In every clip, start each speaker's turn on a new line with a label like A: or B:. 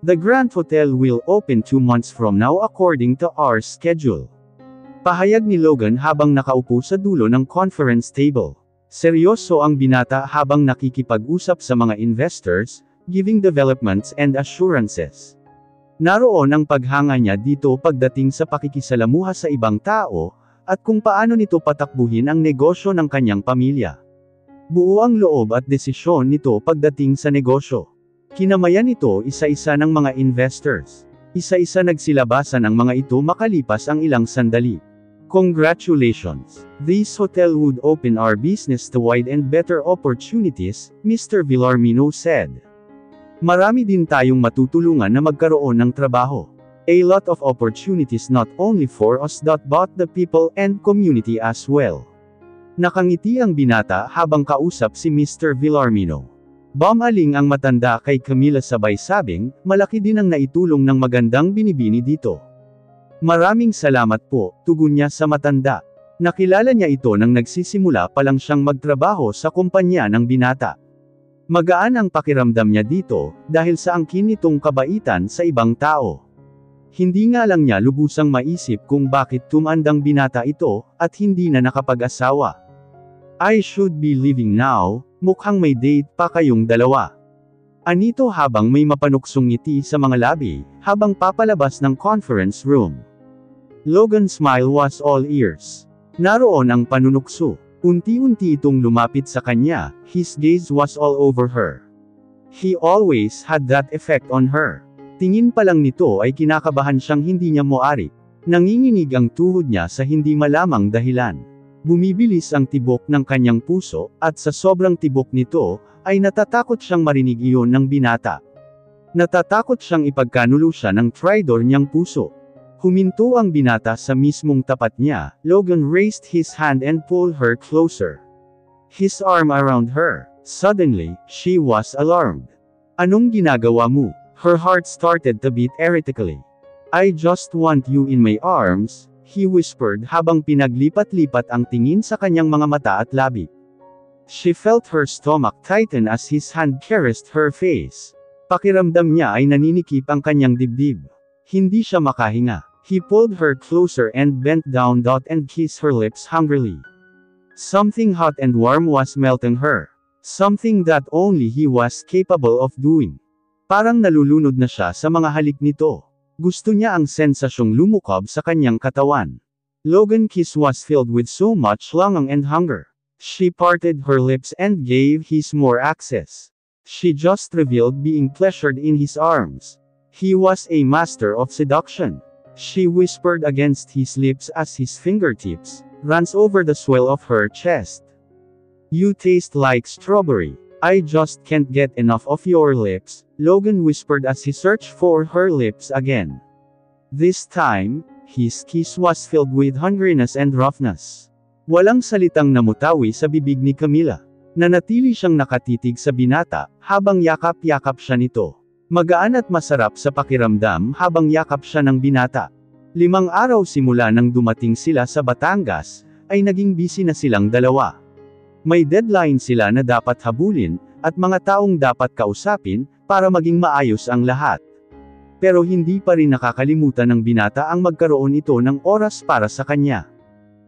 A: The Grand Hotel will open 2 months from now according to our schedule. Pahayag ni Logan habang nakaupo sa dulo ng conference table. Seryoso ang binata habang nakikipag-usap sa mga investors, giving developments and assurances. Naroon ang paghanga niya dito pagdating sa pakikisalamuha sa ibang tao, at kung paano nito patakbuhin ang negosyo ng kanyang pamilya. Buo ang loob at desisyon nito pagdating sa negosyo. Kinamayan ito isa-isa ng mga investors. Isa-isa nagsilabasan ang mga ito makalipas ang ilang sandali. Congratulations! This hotel would open our business to wide and better opportunities, Mr. Villarmino said. Marami din tayong matutulungan na magkaroon ng trabaho. A lot of opportunities not only for us but the people and community as well. Nakangiti ang binata habang kausap si Mr. Villarmino. Bumaling ang matanda kay Camila sabay sabing, malaki din ang naitulong ng magandang binibini dito. Maraming salamat po, tugon niya sa matanda. Nakilala niya ito nang nagsisimula pa lang siyang magtrabaho sa kumpanya ng binata. Magaan ang pakiramdam niya dito, dahil sa angkin nitong kabaitan sa ibang tao. Hindi nga lang niya lubusang maisip kung bakit tumandang binata ito, at hindi na nakapag-asawa. I should be leaving now, mukhang may date pa kayong dalawa. Anito habang may mapanuksong ngiti sa mga labi, habang papalabas ng conference room. Logan's smile was all ears. Naroon ang panunukso. Unti-unti itong lumapit sa kanya, his gaze was all over her. He always had that effect on her. Tingin pa lang nito ay kinakabahan siyang hindi niya moari. Nanginginig ang tuhod niya sa hindi malamang dahilan. Bumibilis ang tibok ng kanyang puso, at sa sobrang tibok nito, ay natatakot siyang marinig iyon ng binata. Natatakot siyang ipagkanulo siya ng traidor niyang puso. Huminto ang binata sa mismong tapat niya. Logan raised his hand and pulled her closer. His arm around her. Suddenly, she was alarmed. Anong ginagawa mo? Her heart started to beat erratically. I just want you in my arms, he whispered habang pinaglipat-lipat ang tingin sa kanyang mga mata at labi. She felt her stomach tighten as his hand caressed her face. Pakiramdam niya ay naninikip ang kanyang dibdib. Hindi siya makahinga. He pulled her closer and bent down and kissed her lips hungrily. Something hot and warm was melting her. Something that only he was capable of doing. Parang nalulunod na siya sa mga halik nito. Gusto niya ang sensasyong lumukob sa kanyang katawan. Logan's kiss was filled with so much longing and hunger. She parted her lips and gave his more access. She just revealed being pleasured in his arms. He was a master of seduction. She whispered against his lips as his fingertips runs over the swell of her chest. You taste like strawberry. I just can't get enough of your lips, Logan whispered as he searched for her lips again. This time, his kiss was filled with hungriness and roughness. Walang salitang namutawi sa bibig ni Camila. Nanatili siyang nakatitig sa binata, habang yakap-yakap siya nito. Magaan at masarap sa pakiramdam habang yakap siya ng binata. 5 araw simula nang dumating sila sa Batangas, ay naging busy na silang dalawa. May deadline sila na dapat habulin, at mga taong dapat kausapin, para maging maayos ang lahat. Pero hindi pa rin nakakalimutan ng binata ang magkaroon ito ng oras para sa kanya.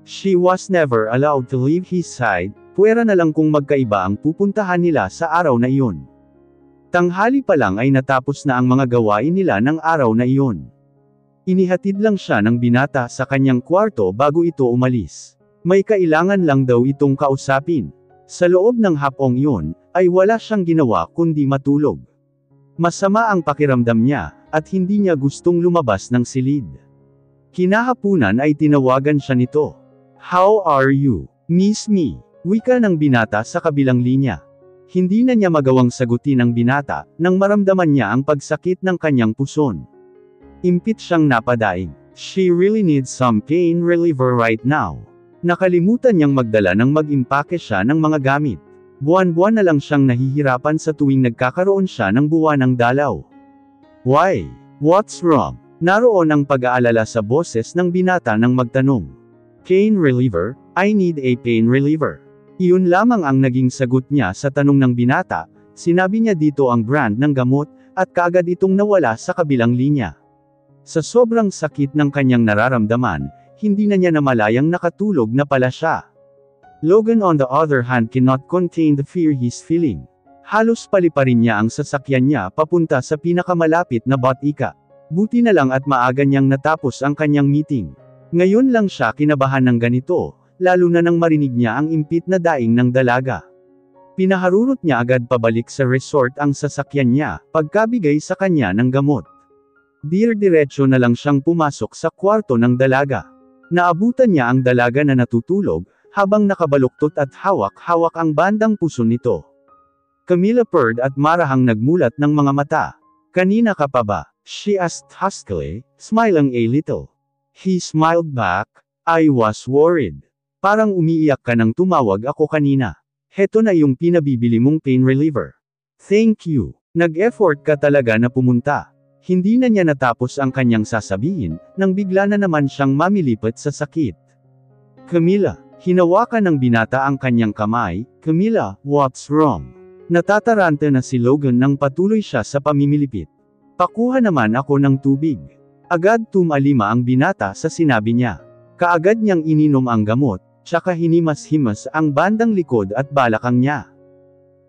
A: She was never allowed to leave his side, puwera na lang kung magkaiba ang pupuntahan nila sa araw na iyon. Tanghali pa lang ay natapos na ang mga gawain nila ng araw na iyon. Inihatid lang siya ng binata sa kanyang kwarto bago ito umalis. May kailangan lang daw itong kausapin. Sa loob ng hapong iyon, ay wala siyang ginawa kundi matulog. Masama ang pakiramdam niya, at hindi niya gustong lumabas ng silid. Kinahapunan ay tinawagan siya nito. How are you, Miss Me? Wika ng binata sa kabilang linya. Hindi na niya magawang sagutin ang binata, nang maramdaman niya ang pagsakit ng kanyang puson. Impit siyang napadaing. She really needs some pain reliever right now. Nakalimutan niyang magdala nang mag-impake siya ng mga gamit. Buwan-buwan na lang siyang nahihirapan sa tuwing nagkakaroon siya ng buwanang dalaw. Why? What's wrong? Naroon ang pag-aalala sa boses ng binata nang magtanong. Pain reliever, I need a pain reliever. Iyon lamang ang naging sagot niya sa tanong ng binata. Sinabi niya dito ang brand ng gamot, at kaagad itong nawala sa kabilang linya. Sa sobrang sakit ng kanyang nararamdaman, hindi na niya namalayang nakatulog na pala siya. Logan on the other hand cannot contain the fear he's feeling. Halos paliparin niya ang sasakyan niya papunta sa pinakamalapit na botika. Buti na lang at maaga niyang natapos ang kanyang meeting. Ngayon lang siya kinabahan ng ganito, lalo na nang marinig niya ang impit na daing ng dalaga. Pinaharurot niya agad pabalik sa resort ang sasakyan niya, pagkabigay sa kanya ng gamot. Diretso na lang siyang pumasok sa kwarto ng dalaga. Naabutan niya ang dalaga na natutulog, habang nakabaluktot at hawak-hawak ang bandang puso nito. Camilla purred at marahang nagmulat ng mga mata. "Kanina ka pa ba?" she asked huskily, smiling a little. He smiled back. "I was worried. Parang umiiyak ka nang tumawag ako kanina. Heto na yung pinabibili mong pain reliever." "Thank you. Nag-effort ka talaga na pumunta." Hindi na niya natapos ang kanyang sasabihin, nang bigla na naman siyang mamilipat sa sakit. "Camilla." Hinawakan ng binata ang kanyang kamay. "Camilla, what's wrong?" Natataranta na si Logan nang patuloy siya sa pamimilipit. "Pakuha naman ako ng tubig." Agad tumalima ang binata sa sinabi niya. Kaagad niyang ininom ang gamot, tsaka hinimas-himas ang bandang likod at balakang niya.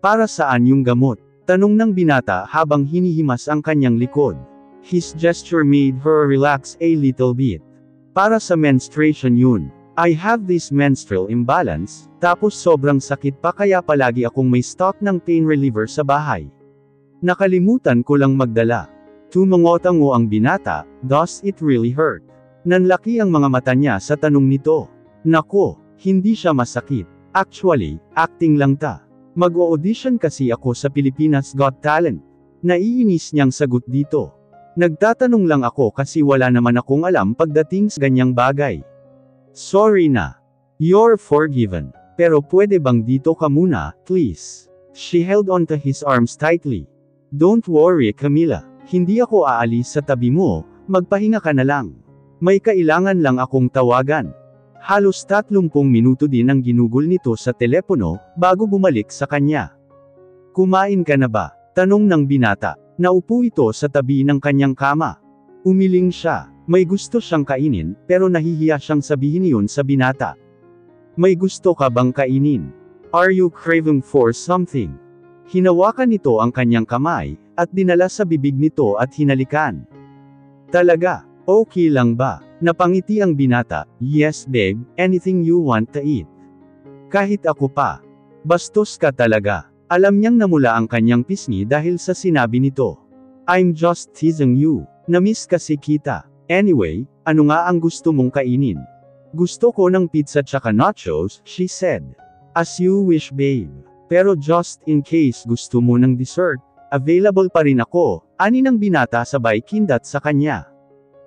A: "Para saan yung gamot?" tanong ng binata habang hinihimas ang kanyang likod. His gesture made her relax a little bit. "Para sa menstruation yun. I have this menstrual imbalance, tapos sobrang sakit pa kaya palagi akong may stock ng pain reliever sa bahay. Nakalimutan ko lang magdala." Tumangotango ang binata. "Does it really hurt?" Nanlaki ang mga mata niya sa tanong nito. "Nako, hindi siya masakit. Actually, acting lang ta. Mag-o-audition kasi ako sa Pilipinas Got Talent." Naiinis niyang sagot dito. "Nagtatanong lang ako kasi wala naman akong alam pagdating sa ganyang bagay." "Sorry na. You're forgiven. Pero pwede bang dito ka muna, please?" She held onto his arms tightly. "Don't worry Camilla. Hindi ako aalis sa tabi mo, magpahinga ka na lang. May kailangan lang akong tawagan." Halos 30 minuto din ang ginugol nito sa telepono, bago bumalik sa kanya. "Kumain ka na ba?" tanong ng binata. Naupo ito sa tabi ng kanyang kama. Umiling siya. May gusto siyang kainin, pero nahihiya siyang sabihin iyon sa binata. "May gusto ka bang kainin? Are you craving for something?" Hinawakan nito ang kanyang kamay, at dinala sa bibig nito at hinalikan. "Talaga? Okay lang ba?" Napangiti ang binata. "Yes babe, anything you want to eat." "Kahit ako pa. Bastos ka talaga." Alam niyang namula ang kanyang pisngi dahil sa sinabi nito. "I'm just teasing you. Namiss kasi kita. Anyway, ano nga ang gusto mong kainin?" "Gusto ko ng pizza tsaka nachos," she said. "As you wish babe. Pero just in case gusto mo ng dessert, available pa rin ako," ani ng binata sabay kindat sa kanya.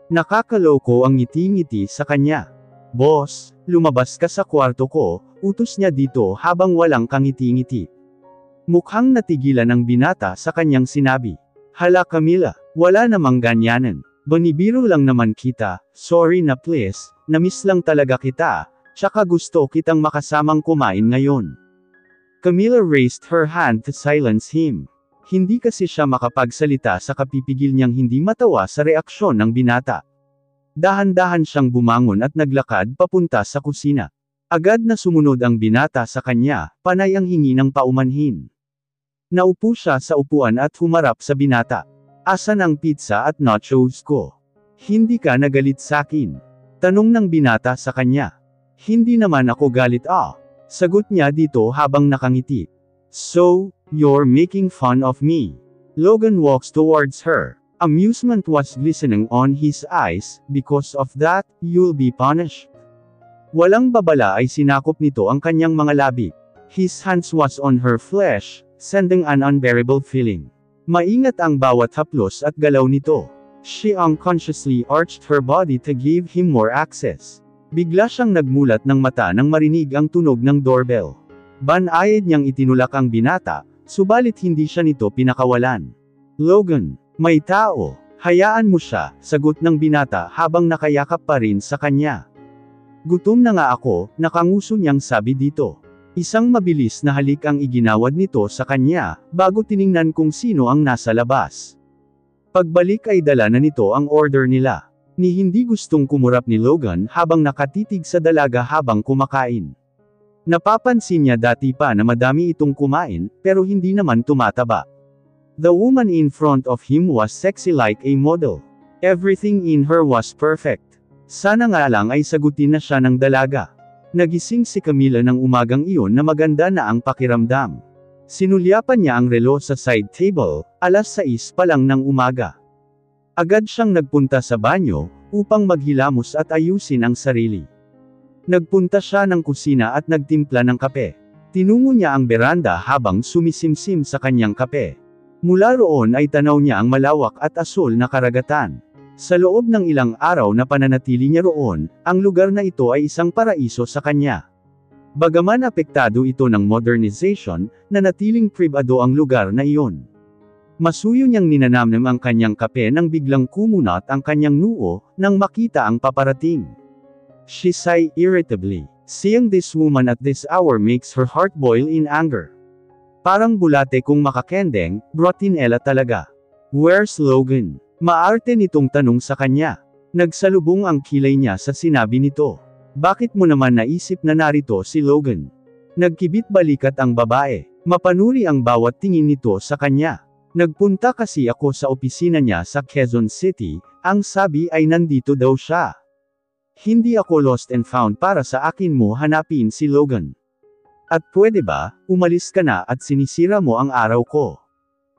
A: Nakakaloko ang ngiti-ngiti sa kanya. "Boss, lumabas ka sa kwarto ko," utos niya dito habang walang kangiti-ngiti. Mukhang natigilan ng binata sa kanyang sinabi. "Hala Camilla, wala namang ganyanan. Banibiro lang naman kita, sorry na please, namiss lang talaga kita, tsaka gusto kitang makasamang kumain ngayon." Camilla raised her hand to silence him. Hindi kasi siya makapagsalita sa kapipigil niyang hindi matawa sa reaksyon ng binata. Dahan-dahan siyang bumangon at naglakad papunta sa kusina. Agad na sumunod ang binata sa kanya, panay ang hingi ng paumanhin. Naupo siya sa upuan at humarap sa binata. "Asan ang pizza at nachos ko? Hindi ka nagalit sakin?" tanong ng binata sa kanya. "Hindi naman ako galit sagot niya dito habang nakangiti. "So, you're making fun of me." Logan walks towards her. Amusement was glistening on his eyes. "Because of that, you'll be punished." Walang babala ay sinakop nito ang kanyang mga labi. His hands was on her flesh, sending an unbearable feeling. Maingat ang bawat haplos at galaw nito. She unconsciously arched her body to give him more access. Bigla siyang nagmulat ng mata nang marinig ang tunog ng doorbell. Banayad niyang itinulak ang binata, subalit hindi siya nito pinakawalan. "Logan, may tao." "Hayaan mo siya," sagot ng binata habang nakayakap pa rin sa kanya. "Gutom na nga ako," nakanguso niyang sabi dito. Isang mabilis na halik ang iginawad nito sa kanya, bago tiningnan kung sino ang nasa labas. Pagbalik ay dala na nito ang order nila. Ni hindi gustong kumurap ni Logan habang nakatitig sa dalaga habang kumakain. Napapansin niya dati pa na madami itong kumain, pero hindi naman tumataba. The woman in front of him was sexy like a model. Everything in her was perfect. Sana nga lang ay sagutin na siya ng dalaga. Nagising si Camila ng umagang iyon na maganda na ang pakiramdam. Sinulyapan niya ang relo sa side table, 6:00 pa lang ng umaga. Agad siyang nagpunta sa banyo, upang maghilamos at ayusin ang sarili. Nagpunta siya ng kusina at nagtimpla ng kape. Tinungo niya ang beranda habang sumisimsim sa kanyang kape. Mula roon ay tanaw niya ang malawak at asul na karagatan. Sa loob ng ilang araw na pananatili niya roon, ang lugar na ito ay isang paraiso sa kanya. Bagaman apektado ito ng modernization, nanatiling pribado ang lugar na iyon. Masuyo niyang ninanamnam ang kanyang kape nang biglang kumunat ang kanyang noo, nang makita ang paparating. She sighed irritably. Seeing this woman at this hour makes her heart boil in anger. Parang bulate kung makakendeng, brotinela talaga. Where's Logan? Maarte nitong tanong sa kanya. Nagsalubong ang kilay niya sa sinabi nito. Bakit mo naman naisip na narito si Logan? Nagkibit balikat ang babae. Mapanuri ang bawat tingin nito sa kanya. Nagpunta kasi ako sa opisina niya sa Quezon City, ang sabi ay nandito daw siya. Hindi ako lost and found para sa akin mo hanapin si Logan. At pwede ba, umalis ka na at sinisira mo ang araw ko.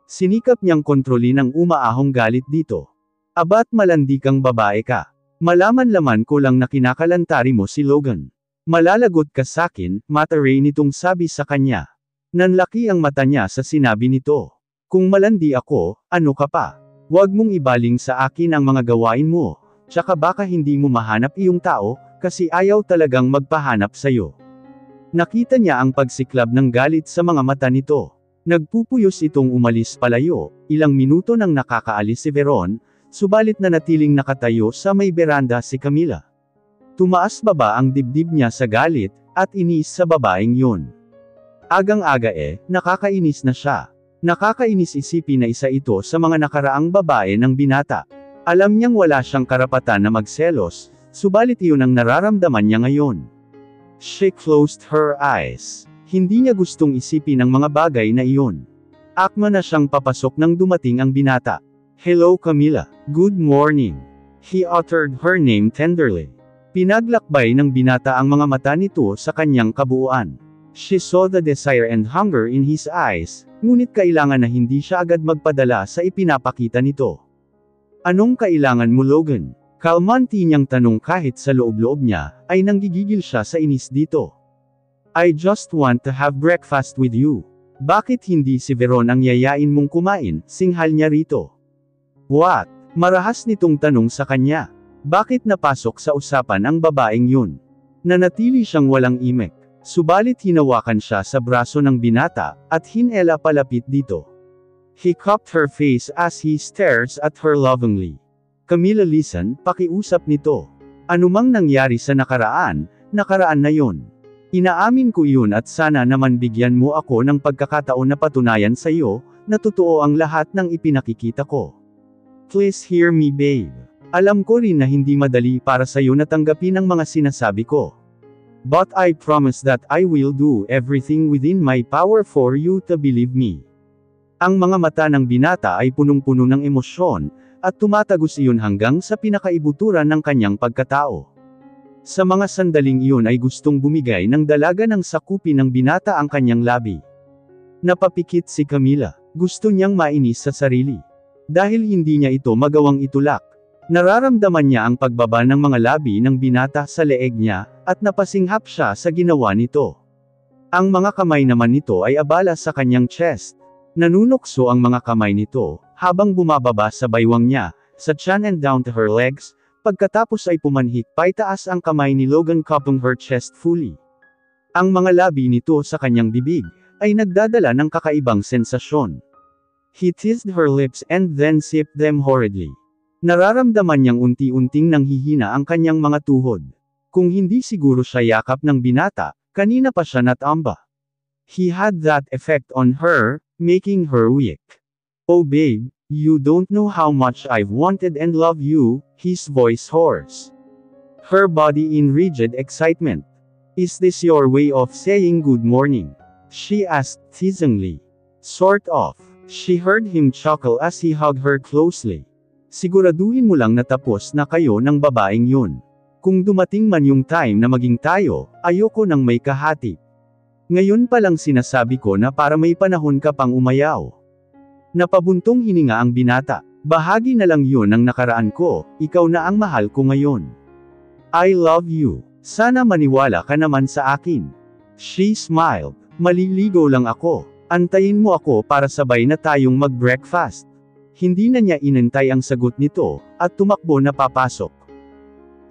A: Sinikap niyang kontrolin ang umaahong galit dito. Abat malandi kang babae ka. Malaman-laman ko lang na kinakalantari mo si Logan. Malalagot ka sakin, mataray nitong sabi sa kanya. Nanlaki ang mata niya sa sinabi nito. Kung malandi ako, ano ka pa? Huwag mong ibaling sa akin ang mga gawain mo, tsaka baka hindi mo mahanap iyong tao, kasi ayaw talagang magpahanap sayo. Nakita niya ang pagsiklab ng galit sa mga mata nito. Nagpupuyos itong umalis palayo, ilang minuto nang nakakaalis si Veron, subalit nanatiling nakatayo sa may beranda si Camila. Tumaas baba ang dibdib niya sa galit, at inis sa babaeng yun. Agang-aga nakakainis na siya. Nakakainis isipin na isa ito sa mga nakaraang babae ng binata. Alam niyang wala siyang karapatan na magselos, subalit iyon ang nararamdaman niya ngayon. She closed her eyes. Hindi niya gustong isipin ang mga bagay na iyon. Akma na siyang papasok nang dumating ang binata. Hello Camila. Good morning. He uttered her name tenderly. Pinaglakbay ng binata ang mga mata nito sa kanyang kabuuan. She saw the desire and hunger in his eyes, ngunit kailangan na hindi siya agad magpadala sa ipinapakita nito. Anong kailangan mo Logan? Kalmanti niyang tanong kahit sa loob-loob niya, ay nanggigigil siya sa inis dito. I just want to have breakfast with you. Bakit hindi si Veron ang yayain mong kumain, singhal niya rito. What? Marahas nitong tanong sa kanya. Bakit napasok sa usapan ang babaeng yun? Nanatili siyang walang imek. Subalit hinawakan siya sa braso ng binata, at hinela palapit dito. He cupped her face as he stares at her lovingly. Camila listen, pakiusap nito. Anumang nangyari sa nakaraan na yon. Inaamin ko yun at sana naman bigyan mo ako ng pagkakataon na patunayan sa iyo, na totoo ang lahat ng ipinakikita ko. Please hear me babe. Alam ko rin na hindi madali para sa iyo na tanggapin ang mga sinasabi ko. But I promise that I will do everything within my power for you to believe me. Ang mga mata ng binata ay punong-puno ng emosyon, at tumatagos iyon hanggang sa pinakaibuturan ng kanyang pagkatao. Sa mga sandaling iyon ay gustong bumigay ng dalaga ng sakupin ng binata ang kanyang labi. Napapikit si Camila. Gusto niyang mainis sa sarili. Dahil hindi niya ito magawang itulak. Nararamdaman niya ang pagbaba ng mga labi ng binata sa leeg niya, at napasinghap siya sa ginawa nito. Ang mga kamay naman nito ay abala sa kanyang chest. Nanunukso ang mga kamay nito, habang bumababa sa baywang niya, sa tiyan and down to her legs. Pagkatapos ay pumanhik paitaas ang kamay ni Logan cupping her chest fully. Ang mga labi nito sa kanyang bibig, ay nagdadala ng kakaibang sensasyon. He teased her lips and then sipped them horridly. Nararamdaman niyang unti-unting nanghihina ang kanyang mga tuhod. Kung hindi siguro siya yakap ng binata, kanina pa siya natamba. He had that effect on her, making her weak. Oh babe, You don't know how much I've wanted and love you, his voice hoarse. Her body in rigid excitement. Is this your way of saying good morning? She asked teasingly. Sort of. She heard him chuckle as he hugged her closely. Siguraduhin mo lang na tapos na kayo ng babaeng yun. Kung dumating man yung time na maging tayo, ayoko nang may kahati. Ngayon pa lang sinasabi ko na para may panahon ka pang umayaw. Napabuntong hininga ang binata. Bahagi na lang yun ng nakaraan ko, ikaw na ang mahal ko ngayon. I love you. Sana maniwala ka naman sa akin. She smiled. Maliligo lang ako. Antayin mo ako para sabay na tayong mag-breakfast. Hindi na niya inantay ang sagot nito, at tumakbo na papasok.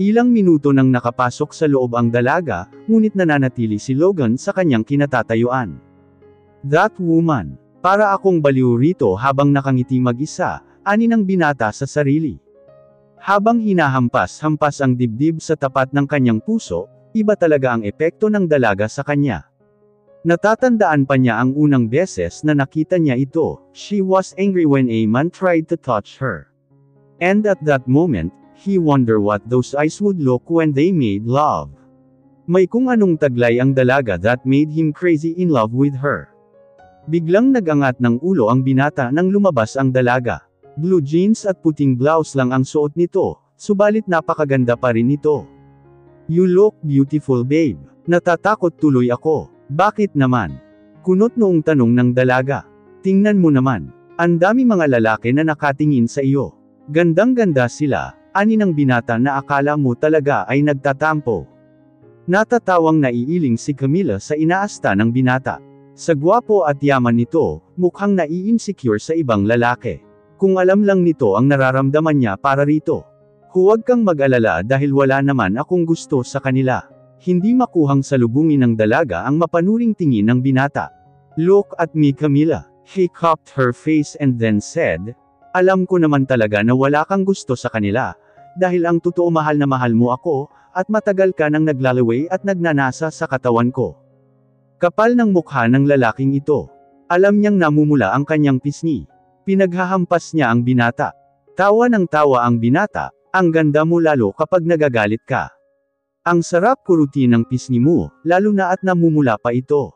A: Ilang minuto nang nakapasok sa loob ang dalaga, ngunit nananatili si Logan sa kanyang kinatatayuan. That woman. Para akong baliw rito habang nakangiti mag-isa, ani ng binata sa sarili. Habang hinahampas-hampas ang dibdib sa tapat ng kanyang puso, iba talaga ang epekto ng dalaga sa kanya. Natatandaan pa niya ang unang beses na nakita niya ito. She was angry when a man tried to touch her. And at that moment, he wondered what those eyes would look when they made love. May kung anong taglay ang dalaga that made him crazy in love with her. Biglang nagangat ng ulo ang binata nang lumabas ang dalaga. Blue jeans at puting blouse lang ang suot nito, subalit napakaganda pa rin ito. You look beautiful babe. Natatakot tuloy ako. Bakit naman? Kunot noong tanong ng dalaga. Tingnan mo naman. Ang dami mga lalaki na nakatingin sa iyo. Gandang-ganda sila. Ani ng binata na akala mo talaga ay nagtatampo. Natatawang naiiling si Camila sa inaasta ng binata. Sa gwapo at yaman nito, mukhang nai-insecure sa ibang lalaki. Kung alam lang nito ang nararamdaman niya para rito. Huwag kang mag-alala dahil wala naman akong gusto sa kanila. Hindi makuhang salubungin ng dalaga ang mapanuring tingin ng binata. Look at me Camila. He cupped her face and then said, alam ko naman talaga na wala kang gusto sa kanila, dahil ang totoo mahal na mahal mo ako, at matagal ka nang naglalaway at nagnanasa sa katawan ko. Kapal ng mukha ng lalaking ito. Alam niyang namumula ang kanyang pisngi. Pinaghahampas niya ang binata. Tawa ng tawa ang binata, ang ganda mo lalo kapag nagagalit ka. Ang sarap kurutin ng pisngi mo, lalo na at namumula pa ito.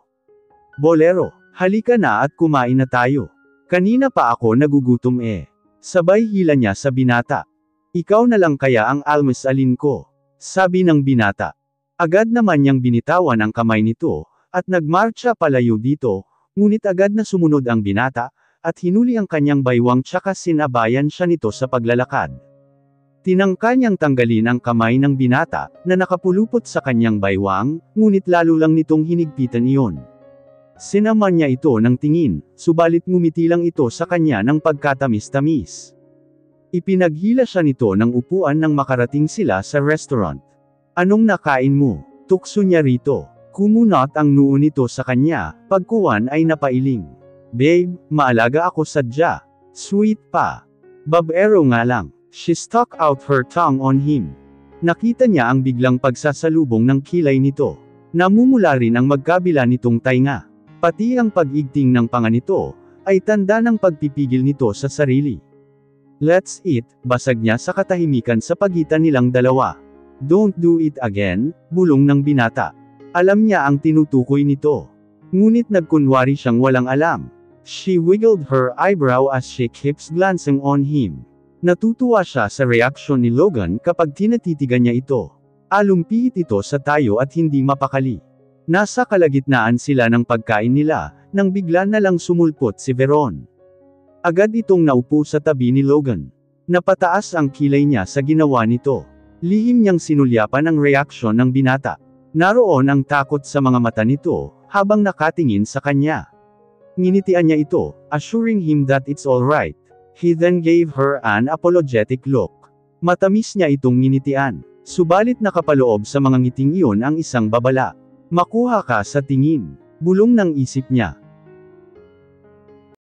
A: Bolero, halika na at kumain na tayo. Kanina pa ako nagugutom eh. Sabay hila niya sa binata. Ikaw na lang kaya ang almusalin ko. Sabi ng binata. Agad naman niyang binitawan ang kamay nito, at nagmarcha palayo dito, ngunit agad na sumunod ang binata, at hinuli ang kanyang baywang tsaka sinabayan siya nito sa paglalakad. Tinangka niyang tanggalin ang kamay ng binata, na nakapulupot sa kanyang baywang, ngunit lalo lang nitong hinigpitan iyon. Sinaman niya ito ng tingin, subalit ngumiti lang ito sa kanya ng pagkatamis-tamis. Ipinaghila siya nito ng upuan nang makarating sila sa restaurant. Anong nakain mo? Tukso niya rito. Kumunot ang noo nito sa kanya, pagkuwan ay napailing. Babe, maalaga ako sadya. Sweet pa. Babaero nga lang. She stuck out her tongue on him. Nakita niya ang biglang pagsasalubong ng kilay nito. Namumula rin ang magkabila nitong tainga. Pati ang pag-igting ng panga nito, ay tanda ng pagpipigil nito sa sarili. Let's eat, basag niya sa katahimikan sa pagitan nilang dalawa. Don't do it again, bulong ng binata. Alam niya ang tinutukoy nito. Ngunit nagkunwari siyang walang alam. She wiggled her eyebrow as she keeps glancing on him. Natutuwa siya sa reaksyon ni Logan kapag tinatitigan niya ito. Alumpihit ito sa tayo at hindi mapakali. Nasa kalagitnaan sila ng pagkain nila, nang bigla na lang sumulpot si Veron. Agad itong naupo sa tabi ni Logan. Napataas ang kilay niya sa ginawa nito. Lihim niyang sinulyapan ang reaksyon ng binata. Naroon ang takot sa mga mata nito, habang nakatingin sa kanya. Nginitian niya ito, assuring him that it's alright. He then gave her an apologetic look. Matamis niya itong nginitian. Subalit nakapaloob sa mga ngiting iyon ang isang babala. Makuha ka sa tingin. Bulong ng isip niya.